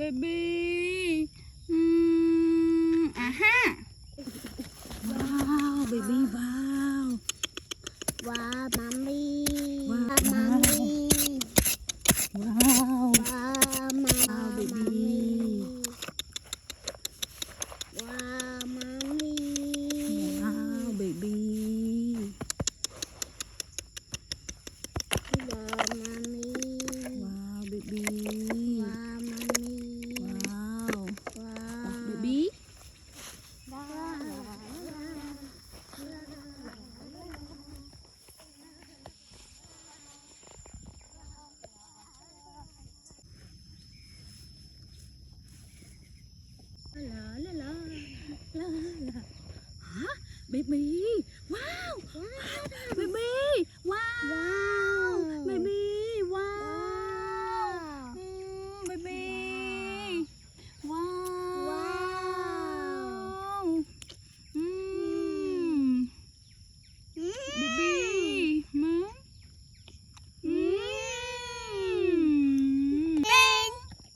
baby อ่ะฮะว้าว baby ว้าวว้ามัมมี่ ว้าว มัมมี่ ว้าว ว้ามั ว้าว ม baby ว้ามัมมี่ ว้าว baby ว้ามัมมี่ ว้าว baby ว้ามัมมี่ ว้าว ว้า baby ว้า ลาลาลาลาลาฮะ baby ว้าว baby ว้าว ว้าว